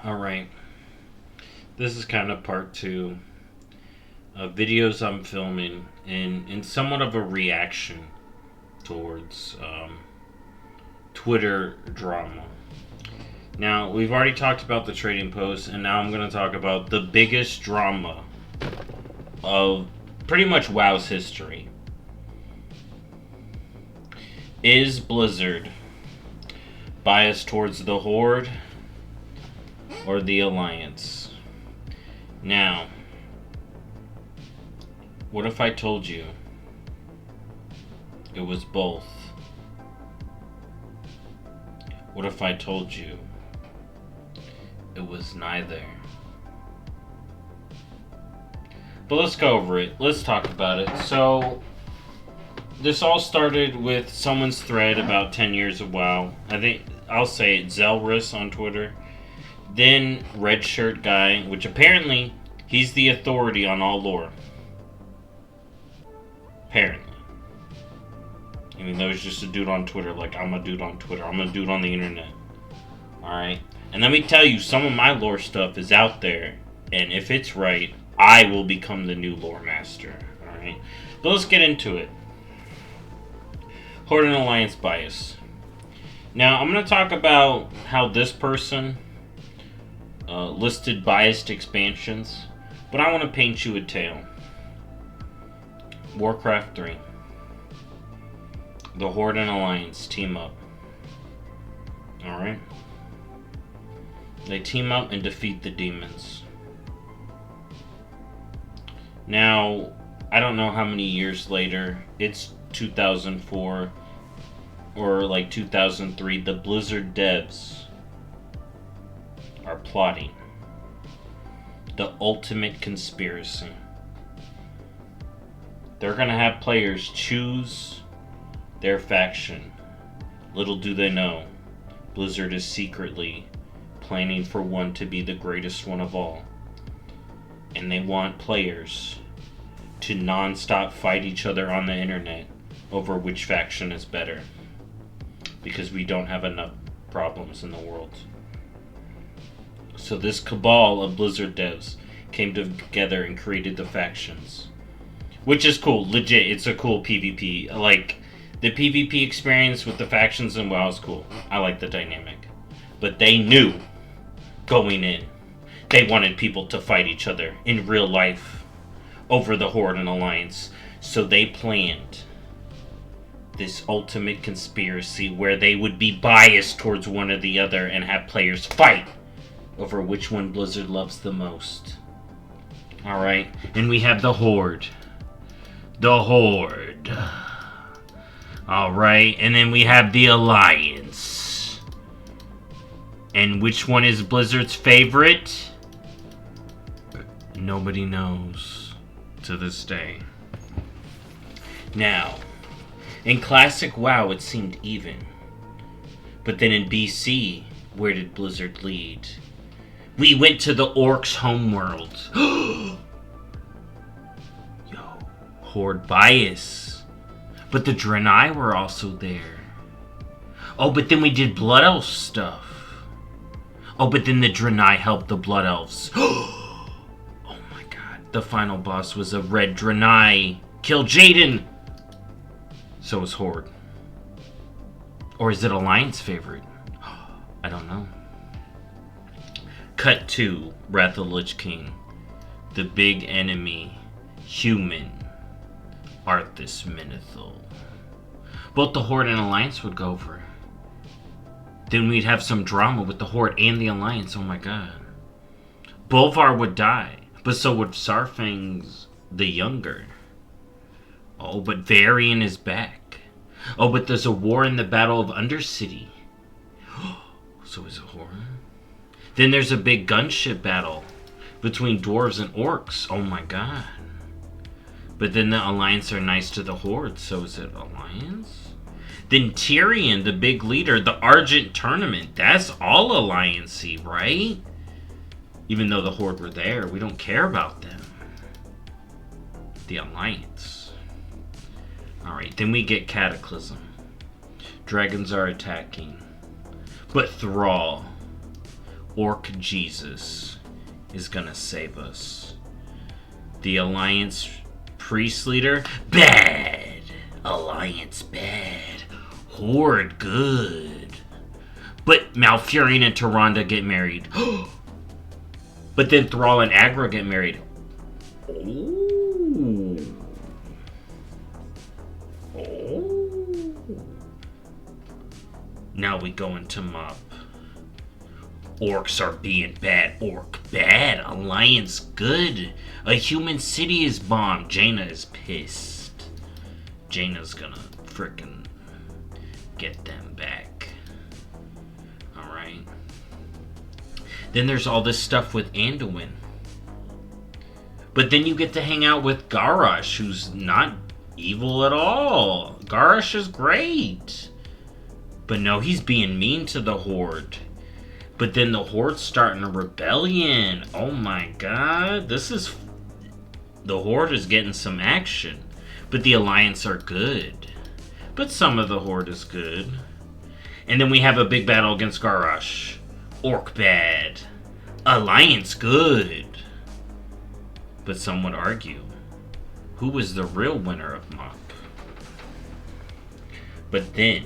Alright, this is kind of part two of videos I'm filming in somewhat of a reaction towards Twitter drama. Now, we've already talked about the trading post, and now I'm going to talk about the biggest drama of pretty much WoW's history. Is Blizzard biased towards the Horde or the Alliance? Now, what if I told you it was both? What if I told you it was neither? But let's go over it. Let's talk about it. So, this all started with someone's thread about 10 years of WoW. I think I'll say it, Zelrus on Twitter. Then Red Shirt Guy, which apparently he's the authority on all lore. Apparently. Even though he's just a dude on Twitter, like I'm a dude on Twitter. I'm a dude on the internet. Alright? And let me tell you, some of my lore stuff is out there. And if it's right, I will become the new lore master. Alright? But let's get into it. Horde and Alliance bias. Now, I'm going to talk about how this person listed biased expansions, but I want to paint you a tale. Warcraft 3. The Horde and Alliance team up. Alright? They team up and defeat the demons. Now, I don't know how many years later, it's 2004 or like 2003, the Blizzard devs are plotting the ultimate conspiracy. They're going to have players choose their faction. Little do they know, Blizzard is secretly planning for one to be the greatest one of all. And they want players to non-stop fight each other on the internet over which faction is better. Because we don't have enough problems in the world. So this cabal of Blizzard devs came together and created the factions. Which is cool, legit, it's a cool PvP. Like, the PvP experience with the factions in WoW is cool. I like the dynamic. But they knew, going in, they wanted people to fight each other in real life over the Horde and Alliance. So they planned this ultimate conspiracy where they would be biased towards one or the other and have players fight over which one Blizzard loves the most. Alright, and we have the Horde. The Horde. Alright, and then we have the Alliance. And which one is Blizzard's favorite? Nobody knows to this day. Now, in classic WoW, it seemed even. But then in BC, where did Blizzard lead? We went to the Orcs' homeworld. Yo, Horde bias. But the Draenei were also there. Oh, but then we did Blood Elf stuff. Oh, but then the Draenei helped the Blood Elves. Oh my god. The final boss was a red Draenei. Kill Jaden! So is Horde. Or is it Alliance favorite? I don't know. Cut to Wrath of the Lich King. The big enemy. Human. Arthas Menethil. Both the Horde and Alliance would go over. Then we'd have some drama with the Horde and the Alliance. Oh my god. Bolvar would die. But so would Sarfangs the Younger. Oh, but Varian is back. Oh, but there's a war in the Battle of Undercity. So is it Horde? Then there's a big gunship battle between dwarves and orcs. Oh my god. But then the Alliance are nice to the Horde. So is it Alliance? Then Tyrion, the big leader, the Argent Tournament. That's all Alliance-y, right? Even though the Horde were there, we don't care about them. The Alliance. Alright, then we get Cataclysm. Dragons are attacking. But Thrall. Orc Jesus is gonna save us. The Alliance priest leader, bad. Alliance, bad. Horde, good. But Malfurion and Tyrande get married. But then Thrall and Agra get married. Oh. Oh. Now we go into Mop. Orcs are being bad. Orc bad. Alliance good. A human city is bombed. Jaina is pissed. Jaina's gonna frickin' get them back. Alright. Then there's all this stuff with Anduin. But then you get to hang out with Garrosh, who's not evil at all. Garrosh is great. But no, he's being mean to the Horde. But then the Horde's starting a rebellion. Oh my god. The Horde is getting some action. But the Alliance are good. But some of the Horde is good. And then we have a big battle against Garrosh. Orc bad. Alliance good. But some would argue, who was the real winner of Mop? But then,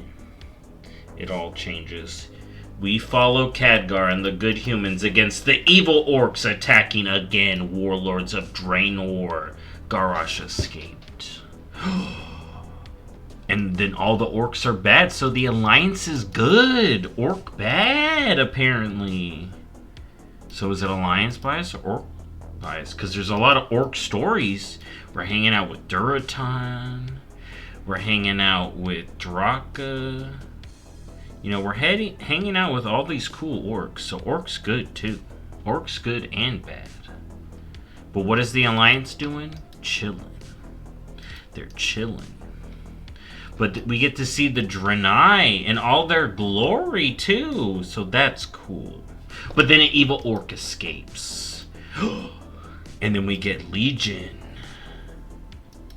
it all changes. We follow Khadgar and the good humans against the evil orcs attacking again. Warlords of Draenor. Garrosh escaped. And then all the orcs are bad, so the Alliance is good. Orc bad, apparently. So is it Alliance bias or orc bias? Because there's a lot of orc stories. We're hanging out with Duratan. We're hanging out with Draka. You know, we're hanging out with all these cool orcs. So orcs good, too. Orcs good and bad. But what is the Alliance doing? Chilling. They're chilling. But we get to see the Draenei in all their glory, too. So that's cool. But then an evil orc escapes. And then we get Legion.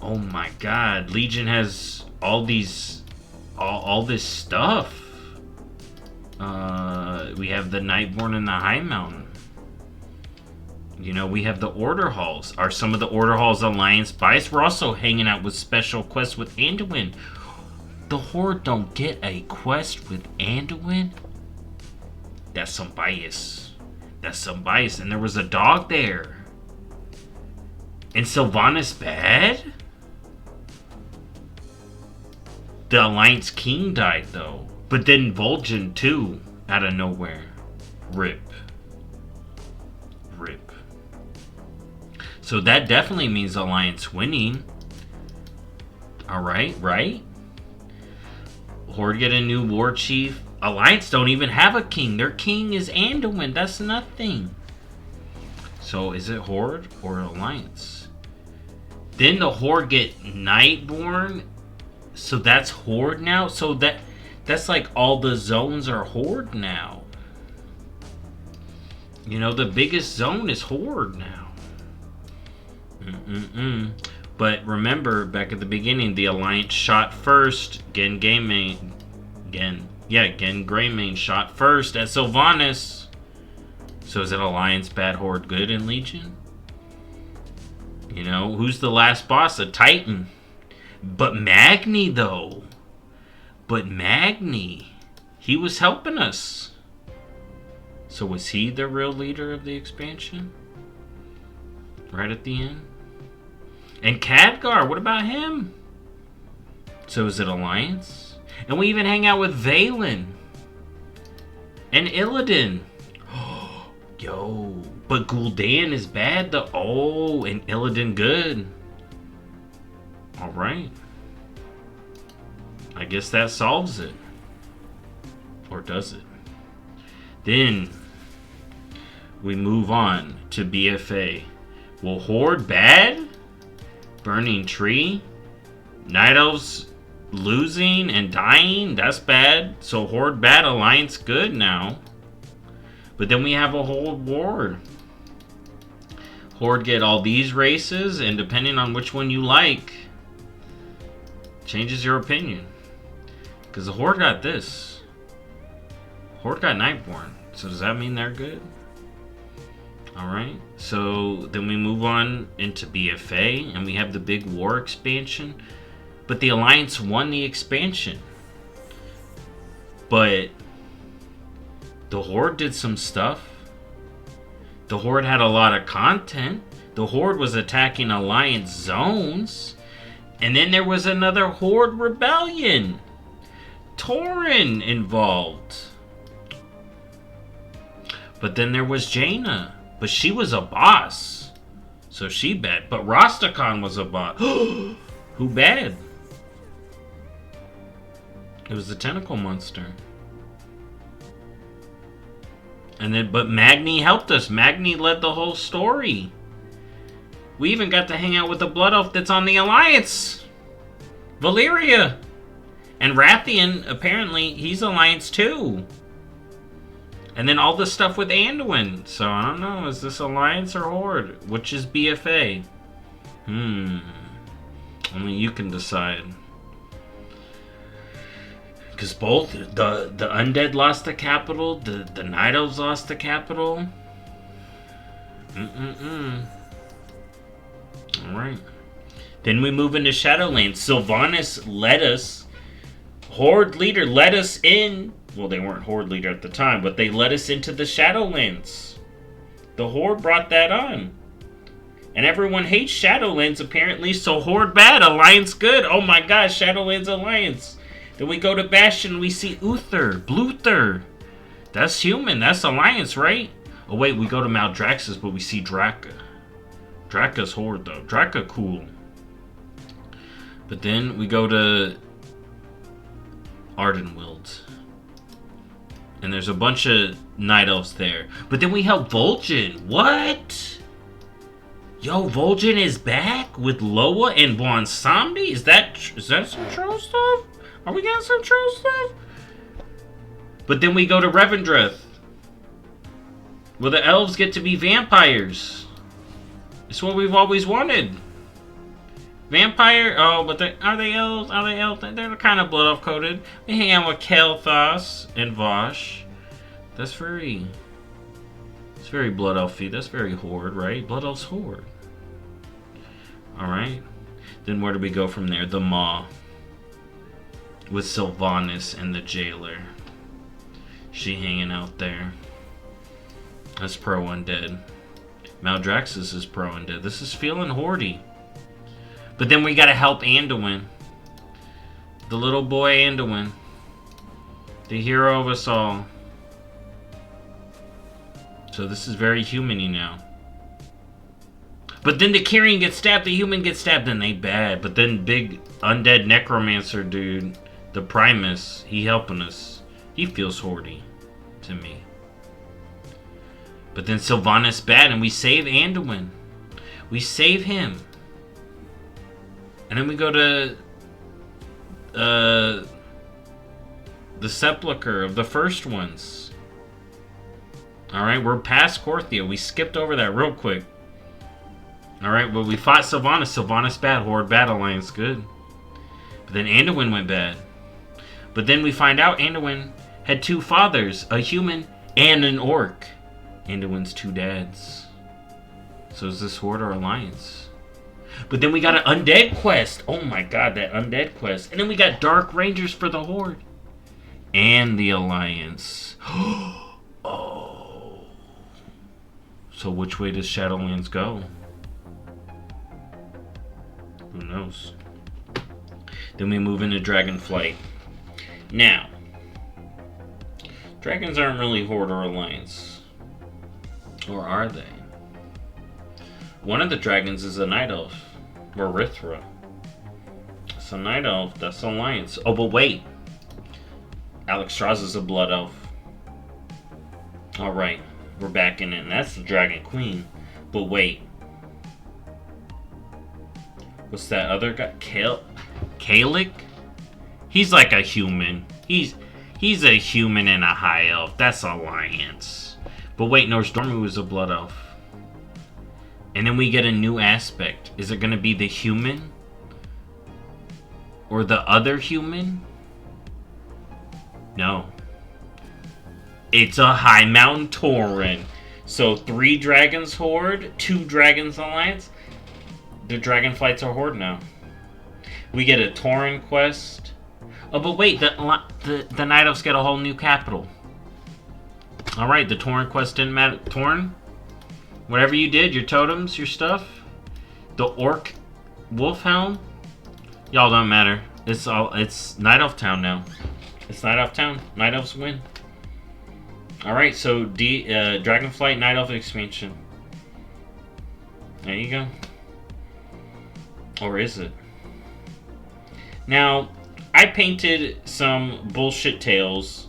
Oh my god. Legion has all these... all this stuff. We have the Nightborn in the High Mountain. You know, we have the Order Halls. Are some of the Order Halls Alliance biased? We're also hanging out with special quests with Anduin. The Horde don't get a quest with Anduin? That's some bias. That's some bias. And there was a dog there. And Sylvanas bad? The Alliance King died, though. But then Vol'jin, too, out of nowhere. Rip. Rip. So that definitely means Alliance winning. Alright, right? Horde get a new war chief. Alliance don't even have a king. Their king is Anduin. That's nothing. So is it Horde or Alliance? Then the Horde get Nightborn. So that's Horde now? So that's like all the zones are Horde now. You know, the biggest zone is Horde now. But remember, back at the beginning, the Alliance shot first. Gen Greymane shot first at Sylvanas. So is it Alliance bad, Horde good in Legion? You know, who's the last boss? A Titan. But Magni, though. But Magni, he was helping us. So was he the real leader of the expansion? Right at the end? And Khadgar, what about him? So is it Alliance? And we even hang out with Valen. And Illidan. Yo. But Gul'dan is bad though. Oh, and Illidan good. Alright. I guess that solves it. Or does it? Then we move on to BFA. Well, Horde bad? Burning Tree? Night Elves losing and dying? That's bad. So Horde bad, Alliance good now. But then we have a whole war. Horde get all these races, and depending on which one you like, changes your opinion. Because the Horde got this. Horde got Nightborn. So does that mean they're good? Alright, so then we move on into BFA, and we have the big war expansion. But the Alliance won the expansion. But the Horde did some stuff. The Horde had a lot of content. The Horde was attacking Alliance zones. And then there was another Horde rebellion. Tauren involved. But then there was Jaina. But she was a boss. So she bad. But Rastakhan was a boss. Who bad? It was the tentacle monster. And then, but Magni helped us. Magni led the whole story. We even got to hang out with the Blood Elf that's on the Alliance. Valyria. And Rathian, apparently, he's Alliance too. And then all the stuff with Anduin. So, I don't know. Is this Alliance or Horde? Which is BFA? Only you can decide. Because both, the Undead lost the capital. The Night Elves lost the capital. Alright. Then we move into Shadowlands. Sylvanas led us. Horde leader led us in. Well, they weren't Horde leader at the time, but they led us into the Shadowlands. The Horde brought that on. And everyone hates Shadowlands, apparently, so Horde bad, Alliance good. Oh my gosh, Shadowlands Alliance. Then we go to Bastion, we see Uther, Bluther. That's human, that's Alliance, right? Oh wait, we go to Maldraxxus, but we see Draka. Draka's Horde, though. Draka cool. But then we go to Ardenwild. And there's a bunch of Night Elves there. But then we help Vol'jin. What? Yo, Vol'jin is back with Loa and Bwonsamdi? Is that some troll stuff? Are we getting some troll stuff? But then we go to Revendreth. Where the elves get to be vampires. It's what we've always wanted. Vampire? Oh, but are they elves? Are they elves? They're kind of blood elf coded. We hang out with Kael'thas and Vosh. It's very blood elfy. That's very Horde, right? Blood elf's Horde. Alright. Then where do we go from there? The Maw. With Sylvanas and the Jailer. She hanging out there. That's pro undead. Maldraxxus is pro undead. This is feeling Horde. But then we gotta help Anduin. The little boy Anduin. The hero of us all. So this is very human-y now. But then the Kyrian gets stabbed, the human gets stabbed, and they bad. But then big undead necromancer dude, the Primus, he helping us. He feels Horde to me. But then Sylvanas bad, and we save Anduin. We save him. And then we go to the Sepulchre of the first ones. Alright, we're past Korthia. We skipped over that real quick. Alright, well, we fought Sylvanas. Sylvanas bad. Horde bad. Alliance good. But then Anduin went bad. But then we find out Anduin had two fathers. A human and an orc. Anduin's two dads. So is this Horde or Alliance? But then we got an undead quest. Oh my god, that undead quest. And then we got Dark Rangers for the Horde. And the Alliance. Oh. So which way does Shadowlands go? Who knows? Then we move into Dragonflight. Now, dragons aren't really Horde or Alliance. Or are they? One of the dragons is a Night Elf. Marithra. It's a Night Elf. That's Alliance. Oh, but wait. Alexstrasza is a Blood Elf. Alright. We're back in it. And that's the Dragon Queen. But wait. What's that other guy? Kalik? He's like a human. He's a human and a High Elf. That's Alliance. But wait, Norse Dormu is a Blood Elf. And then we get a new aspect. Is it going to be the human? Or the other human? No. It's a High Mountain Tauren. So 3 Dragons Horde, 2 Dragons Alliance. The Dragonflights are Horde now. We get a Tauren quest. Oh, but wait, the Night Elves get a whole new capital. Alright, the Tauren quest didn't matter. Tauren? Whatever you did, your totems, your stuff. The Orc Wolfhelm? Y'all don't matter. It's Night Elf Town now. It's Night Elf Town. Night Elves win. Alright, so Dragonflight Night Elf expansion. There you go. Or is it? Now, I painted some bullshit tales,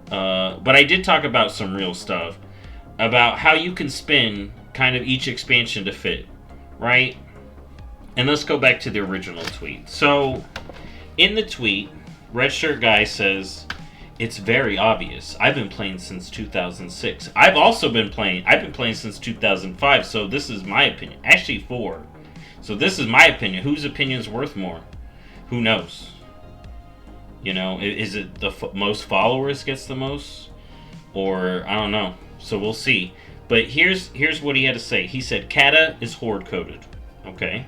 but I did talk about some real stuff. About how you can spin kind of each expansion to fit, right? And let's go back to the original tweet. So, in the tweet, Red Shirt Guy says, "It's very obvious. I've been playing since 2006. I've been playing since 2005, so this is my opinion. Actually, 4. So this is my opinion. Whose opinion is worth more? Who knows? You know, is it the most followers gets the most? Or, I don't know. So we'll see. But here's what he had to say. He said, Kata is Horde coded. Okay.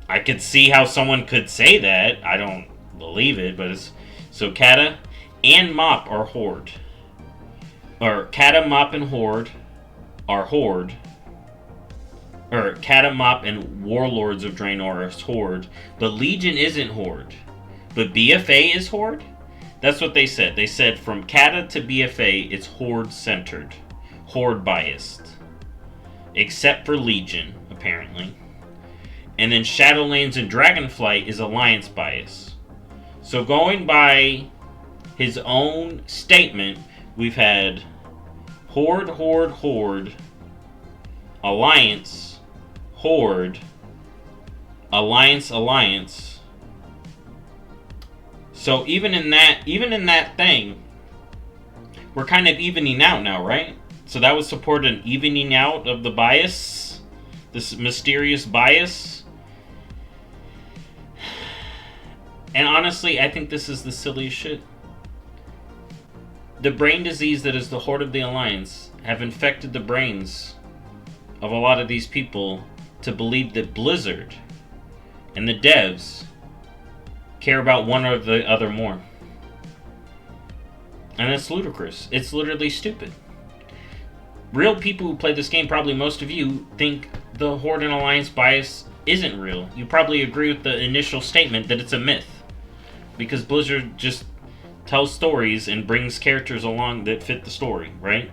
I could see how someone could say that. I don't believe it, but it's... So Kata and Mop are Horde. Or Kata, Mop, and Horde are Horde. Or Kata, Mop, and Warlords of Draenor is Horde. But Legion isn't Horde. But BFA is Horde? That's what they said. They said from Kata to BFA, it's Horde-centered. Horde-biased. Except for Legion, apparently. And then Shadowlands and Dragonflight is Alliance bias. So going by his own statement, we've had Horde, Horde, Horde, Alliance, Horde, Alliance, Alliance. So even in that thing, we're kind of evening out now, right? So that would support an evening out of the bias, this mysterious bias. And honestly, I think this is the silliest shit. The brain disease that is the Horde of the Alliance have infected the brains of a lot of these people to believe that Blizzard and the devs care about one or the other more. And it's ludicrous. It's literally stupid. Real people who play this game, probably most of you, think the Horde and Alliance bias isn't real. You probably agree with the initial statement that it's a myth. Because Blizzard just tells stories and brings characters along that fit the story, right?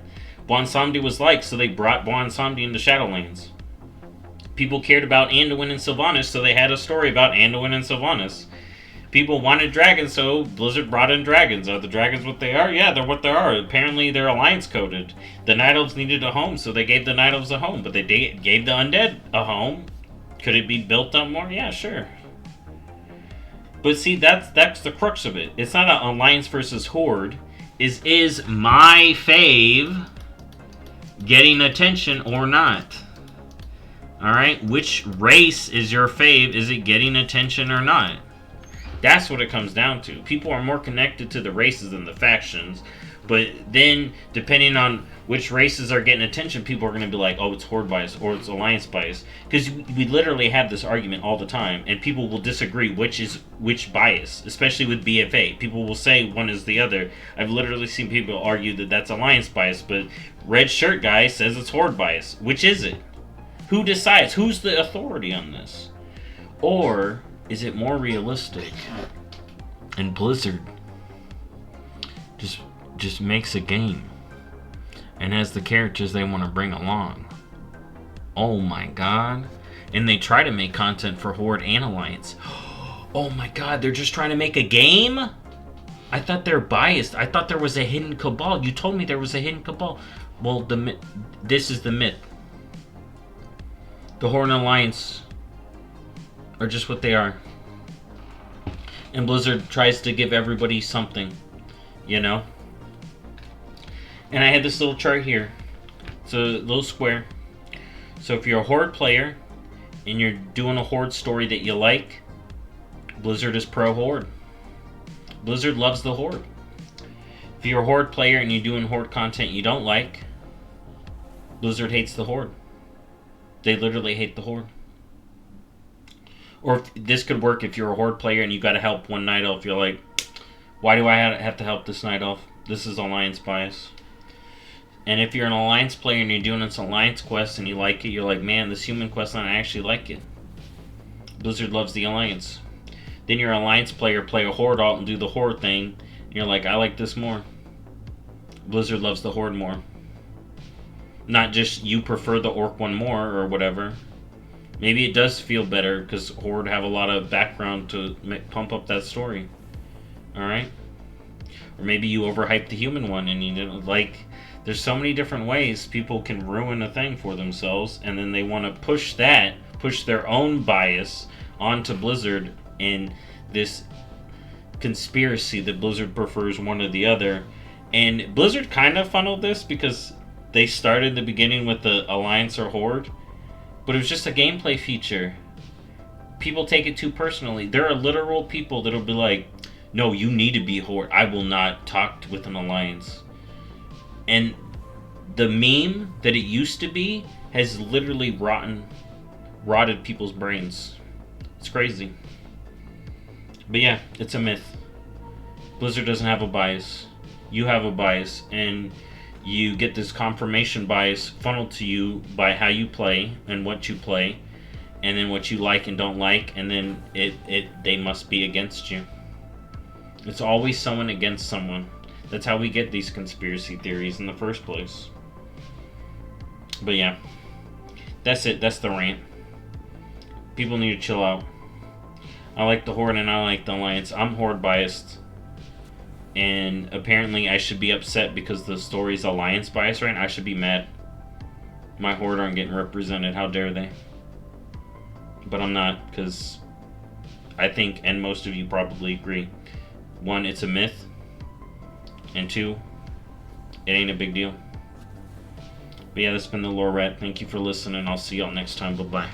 Bwonsamdi was liked, so they brought Bwonsamdi into Shadowlands. People cared about Anduin and Sylvanas, so they had a story about Anduin and Sylvanas. People wanted dragons, so Blizzard brought in dragons. Are the dragons what they are? Yeah, they're what they are. Apparently, they're Alliance coded. The Night Elves needed a home, so they gave the Night Elves a home. But they gave the Undead a home. Could it be built up more? Yeah, sure. But see, that's the crux of it. It's not an Alliance versus Horde. Is my fave getting attention or not? Alright? Which race is your fave? Is it getting attention or not? That's what it comes down to. People are more connected to the races than the factions. But then, depending on which races are getting attention, people are going to be like, oh, it's Horde bias or it's Alliance bias. Because we literally have this argument all the time, and people will disagree which is which bias, especially with BFA. People will say one is the other. I've literally seen people argue that that's Alliance bias, but Red Shirt Guy says it's Horde bias. Which is it? Who decides? Who's the authority on this? Or is it more realistic and Blizzard just makes a game and has the characters they want to bring along? Oh my god. And they try to make content for Horde and Alliance. Oh my god, they're just trying to make a game? I thought they're biased. I thought there was a hidden cabal. You told me there was a hidden cabal. Well, this is the myth. The Horde and Alliance are just what they are. And Blizzard tries to give everybody something, you know? And I had this little chart here. It's a little square. So if you're a Horde player and you're doing a Horde story that you like, Blizzard is pro-Horde. Blizzard loves the Horde. If you're a Horde player and you're doing Horde content you don't like, Blizzard hates the Horde. They literally hate the Horde. Or this could work if you're a Horde player and you gotta help one Night Elf. You're like, why do I have to help this Night Elf? This is Alliance bias. And if you're an Alliance player and you're doing this Alliance quest and you like it, you're like, man, this human quest line, I actually like it. Blizzard loves the Alliance. Then you're an Alliance player, play a Horde alt and do the Horde thing, and you're like, I like this more. Blizzard loves the Horde more. Not just you prefer the Orc one more or whatever. Maybe it does feel better because Horde have a lot of background to pump up that story. Alright? Or maybe you overhyped the human one and you didn't like... There's so many different ways people can ruin a thing for themselves, and then they want to push their own bias onto Blizzard in this conspiracy that Blizzard prefers one or the other. And Blizzard kind of funneled this because they started the beginning with the Alliance or Horde, but it was just a gameplay feature. People take it too personally. There are literal people that'll be like, no, you need to be Horde. I will not talk with an Alliance. And the meme that it used to be has literally rotted people's brains. It's crazy. But yeah, it's a myth. Blizzard doesn't have a bias. You have a bias, and you get this confirmation bias funneled to you by how you play and what you play, and then what you like and don't like, and then they must be against you. It's always someone against someone. That's how we get these conspiracy theories in the first place. But yeah, that's it. That's the rant. People need to chill out. I like the Horde and I like the Alliance. I'm Horde biased. And apparently I should be upset because the story's Alliance biased, right? I should be mad. My Horde aren't getting represented. How dare they? But I'm not, because I think, and most of you probably agree, one, it's a myth. And two, it ain't a big deal. But yeah, that's been the Lore Rat. Thank you for listening. I'll see y'all next time. Bye-bye.